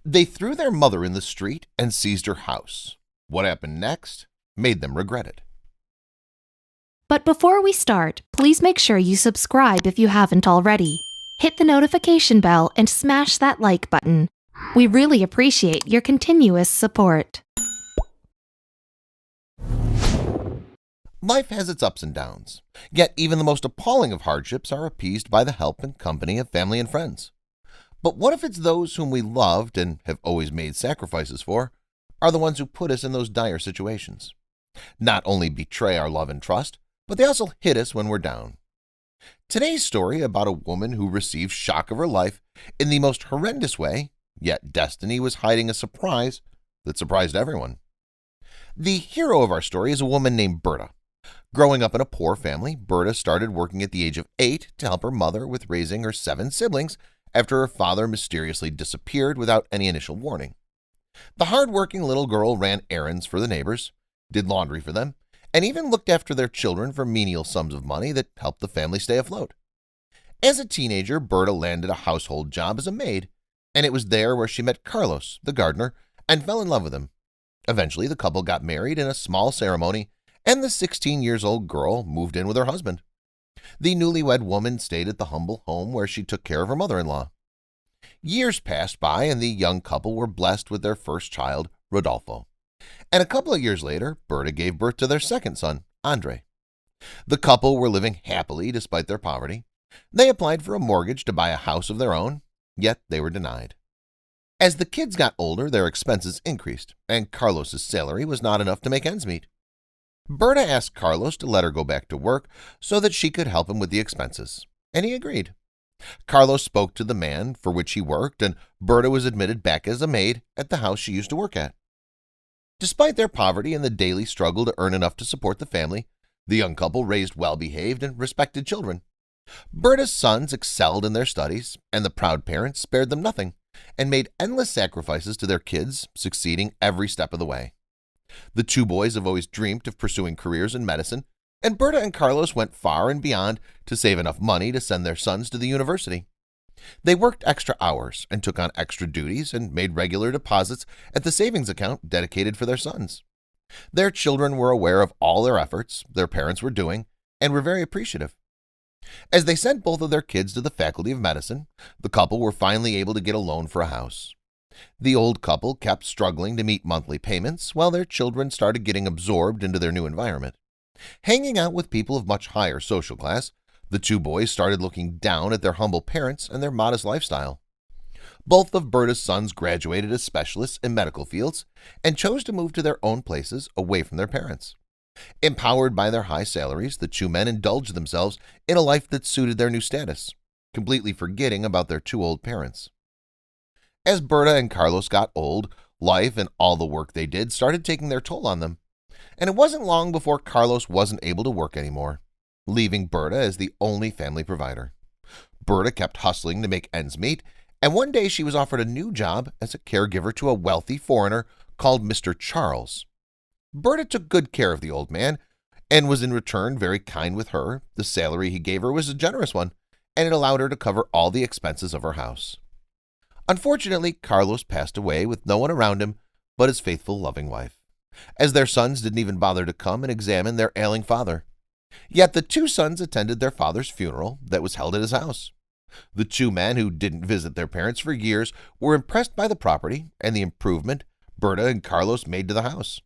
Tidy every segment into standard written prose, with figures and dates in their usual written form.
They threw their mother in the street and seized her house. What happened next made them regret it. But before we start, please make sure you subscribe if you haven't already. Hit the notification bell and smash that like button. We really appreciate your continuous support. Life has its ups and downs, yet even the most appalling of hardships are appeased by the help and company of family and friends. But what if it's those whom we loved and have always made sacrifices for are the ones who put us in those dire situations? Not only betray our love and trust, but they also hit us when we're down. Today's story about a woman who received shock of her life in the most horrendous way, yet destiny was hiding a surprise that surprised everyone. The hero of our story is a woman named Berta. Growing up in a poor family, Berta started working at the age of 8 to help her mother with raising her 7 siblings after her father mysteriously disappeared without any initial warning. The hard-working little girl ran errands for the neighbors, did laundry for them, and even looked after their children for menial sums of money that helped the family stay afloat. As a teenager, Berta landed a household job as a maid, and it was there where she met Carlos, the gardener, and fell in love with him. Eventually, the couple got married in a small ceremony, and the 16-year-old girl moved in with her husband. The newlywed woman stayed at the humble home where she took care of her mother-in-law. Years passed by, and the young couple were blessed with their first child, Rodolfo. And a couple of years later, Berta gave birth to their second son, Andre. The couple were living happily despite their poverty. They applied for a mortgage to buy a house of their own, yet they were denied. As the kids got older, their expenses increased, and Carlos's salary was not enough to make ends meet. Berta asked Carlos to let her go back to work so that she could help him with the expenses, and he agreed. Carlos spoke to the man for which he worked, and Berta was admitted back as a maid at the house she used to work at. Despite their poverty and the daily struggle to earn enough to support the family, the young couple raised well-behaved and respected children. Berta's sons excelled in their studies, and the proud parents spared them nothing and made endless sacrifices to their kids, succeeding every step of the way. The two boys have always dreamed of pursuing careers in medicine, and Berta and Carlos went far and beyond to save enough money to send their sons to the university. They worked extra hours and took on extra duties and made regular deposits at the savings account dedicated for their sons. Their children were aware of all their efforts their parents were doing and were very appreciative. As they sent both of their kids to the Faculty of Medicine, the couple were finally able to get a loan for a house. The old couple kept struggling to meet monthly payments while their children started getting absorbed into their new environment. Hanging out with people of much higher social class, the two boys started looking down at their humble parents and their modest lifestyle. Both of Berta's sons graduated as specialists in medical fields and chose to move to their own places away from their parents. Empowered by their high salaries, the two men indulged themselves in a life that suited their new status, completely forgetting about their two old parents. As Berta and Carlos got old, life and all the work they did started taking their toll on them, and it wasn't long before Carlos wasn't able to work anymore, leaving Berta as the only family provider. Berta kept hustling to make ends meet, and one day she was offered a new job as a caregiver to a wealthy foreigner called Mr. Charles. Berta took good care of the old man and was in return very kind with her. The salary he gave her was a generous one, and it allowed her to cover all the expenses of her house. Unfortunately, Carlos passed away with no one around him but his faithful, loving wife, as their sons didn't even bother to come and examine their ailing father. Yet the two sons attended their father's funeral that was held at his house. The two men who didn't visit their parents for years were impressed by the property and the improvement Berta and Carlos made to the house.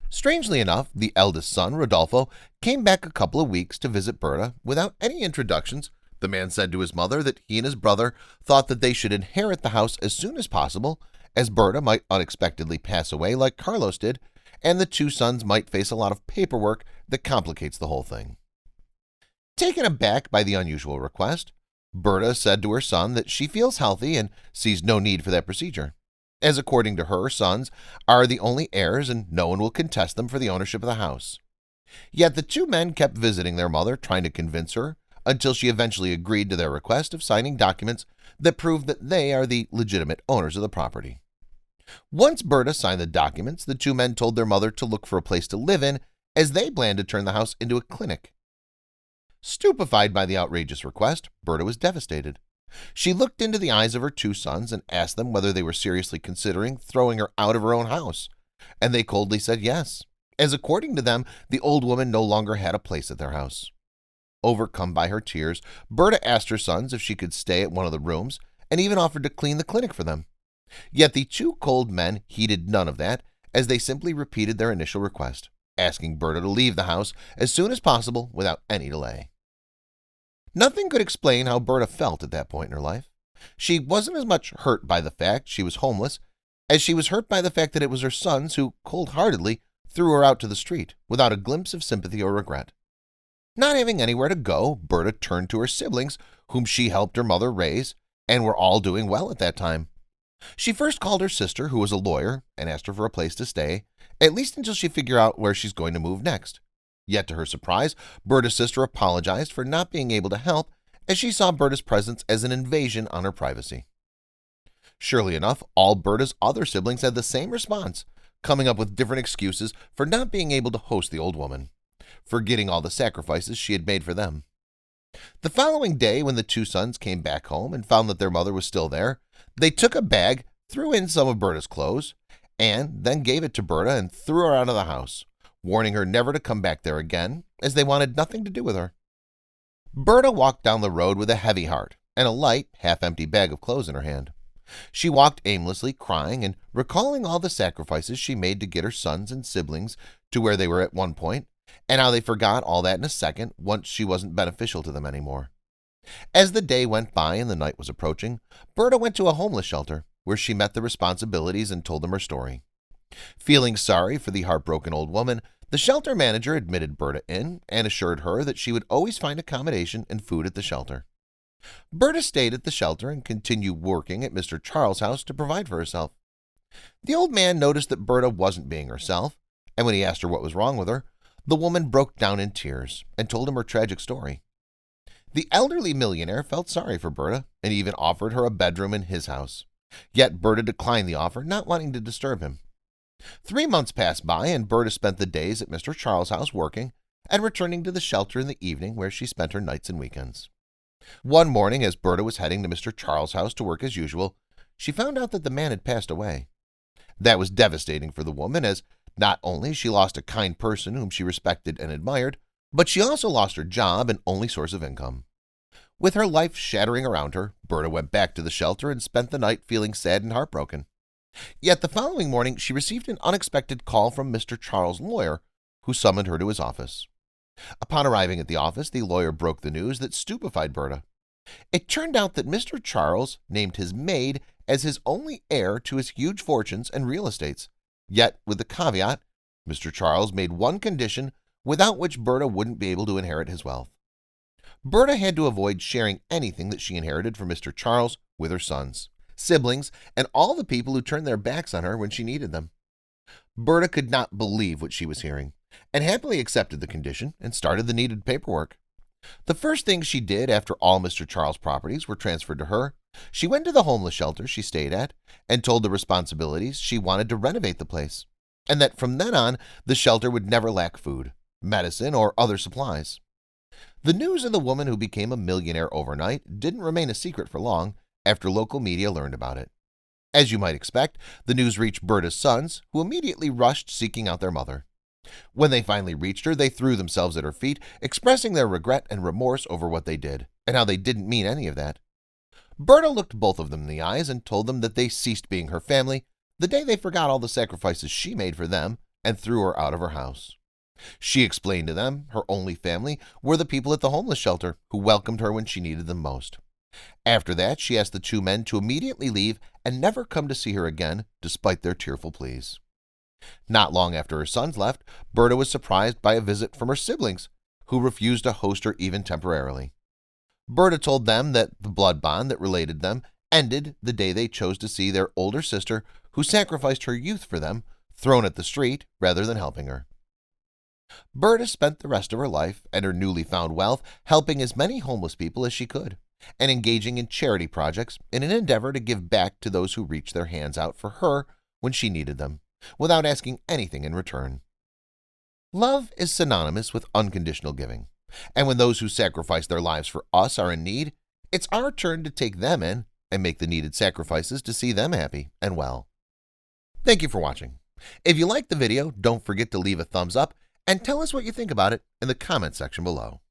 Strangely enough, the eldest son, Rodolfo, came back a couple of weeks to visit Berta without any introductions. The man said to his mother that he and his brother thought that they should inherit the house as soon as possible, as Berta might unexpectedly pass away like Carlos did, and the two sons might face a lot of paperwork that complicates the whole thing. Taken aback by the unusual request, Berta said to her son that she feels healthy and sees no need for that procedure, as according to her, sons are the only heirs and no one will contest them for the ownership of the house. Yet the two men kept visiting their mother, trying to convince her, until she eventually agreed to their request of signing documents that proved that they are the legitimate owners of the property. Once Berta signed the documents, the two men told their mother to look for a place to live in, as they planned to turn the house into a clinic. Stupefied by the outrageous request, Berta was devastated. She looked into the eyes of her two sons and asked them whether they were seriously considering throwing her out of her own house, and they coldly said yes, as according to them, the old woman no longer had a place at their house. Overcome by her tears, Berta asked her sons if she could stay at one of the rooms and even offered to clean the clinic for them. Yet the two cold men heeded none of that, as they simply repeated their initial request, asking Berta to leave the house as soon as possible without any delay. Nothing could explain how Berta felt at that point in her life. She wasn't as much hurt by the fact she was homeless as she was hurt by the fact that it was her sons who cold-heartedly threw her out to the street without a glimpse of sympathy or regret. Not having anywhere to go, Berta turned to her siblings, whom she helped her mother raise, and were all doing well at that time. She first called her sister, who was a lawyer, and asked her for a place to stay, at least until she figured out where she's going to move next. Yet to her surprise, Berta's sister apologized for not being able to help, as she saw Berta's presence as an invasion on her privacy. Surely enough, all Berta's other siblings had the same response, coming up with different excuses for not being able to host the old woman, forgetting all the sacrifices she had made for them. The following day, when the two sons came back home and found that their mother was still there, they took a bag, threw in some of Berta's clothes, and then gave it to Berta and threw her out of the house, warning her never to come back there again, as they wanted nothing to do with her. Berta walked down the road with a heavy heart and a light, half-empty bag of clothes in her hand. She walked aimlessly, crying and recalling all the sacrifices she made to get her sons and siblings to where they were at one point, and how they forgot all that in a second once she wasn't beneficial to them anymore. As the day went by and the night was approaching, Berta went to a homeless shelter, where she met the responsibilities and told them her story. Feeling sorry for the heartbroken old woman, the shelter manager admitted Berta in and assured her that she would always find accommodation and food at the shelter. Berta stayed at the shelter and continued working at Mr. Charles' house to provide for herself. The old man noticed that Berta wasn't being herself, and when he asked her what was wrong with her, the woman broke down in tears and told him her tragic story. The elderly millionaire felt sorry for Berta and even offered her a bedroom in his house. Yet Berta declined the offer, not wanting to disturb him. 3 months passed by, and Berta spent the days at Mr. Charles' house working and returning to the shelter in the evening, where she spent her nights and weekends. One morning, as Berta was heading to Mr. Charles' house to work as usual, she found out that the man had passed away. That was devastating for the woman, as not only she lost a kind person whom she respected and admired, but she also lost her job and only source of income. With her life shattering around her, Berta went back to the shelter and spent the night feeling sad and heartbroken. Yet the following morning, she received an unexpected call from Mr. Charles' lawyer, who summoned her to his office. Upon arriving at the office, the lawyer broke the news that stupefied Berta. It turned out that Mr. Charles named his maid as his only heir to his huge fortunes and real estates. Yet, with the caveat, Mr. Charles made one condition without which Berta wouldn't be able to inherit his wealth. Berta had to avoid sharing anything that she inherited from Mr. Charles with her sons, siblings, and all the people who turned their backs on her when she needed them. Berta could not believe what she was hearing, and happily accepted the condition and started the needed paperwork. The first thing she did after all Mr. Charles' properties were transferred to her, she went to the homeless shelter she stayed at and told the responsibilities she wanted to renovate the place, and that from then on the shelter would never lack food, medicine, or other supplies. The news of the woman who became a millionaire overnight didn't remain a secret for long after local media learned about it. As you might expect, the news reached Berta's sons, who immediately rushed seeking out their mother. When they finally reached her, they threw themselves at her feet, expressing their regret and remorse over what they did, and how they didn't mean any of that. Berta looked both of them in the eyes and told them that they ceased being her family the day they forgot all the sacrifices she made for them and threw her out of her house. She explained to them her only family were the people at the homeless shelter who welcomed her when she needed them most. After that, she asked the two men to immediately leave and never come to see her again, despite their tearful pleas. Not long after her sons left, Berta was surprised by a visit from her siblings, who refused to host her even temporarily. Berta told them that the blood bond that related them ended the day they chose to see their older sister, who sacrificed her youth for them, thrown at the street rather than helping her. Berta spent the rest of her life and her newly found wealth helping as many homeless people as she could, and engaging in charity projects in an endeavor to give back to those who reached their hands out for her when she needed them, without asking anything in return. Love is synonymous with unconditional giving, and when those who sacrifice their lives for us are in need, It's our turn to take them in and make the needed sacrifices to see them happy and well. Thank you for watching. If you liked the video, don't forget to leave a thumbs up and tell us what you think about it in the comment section below.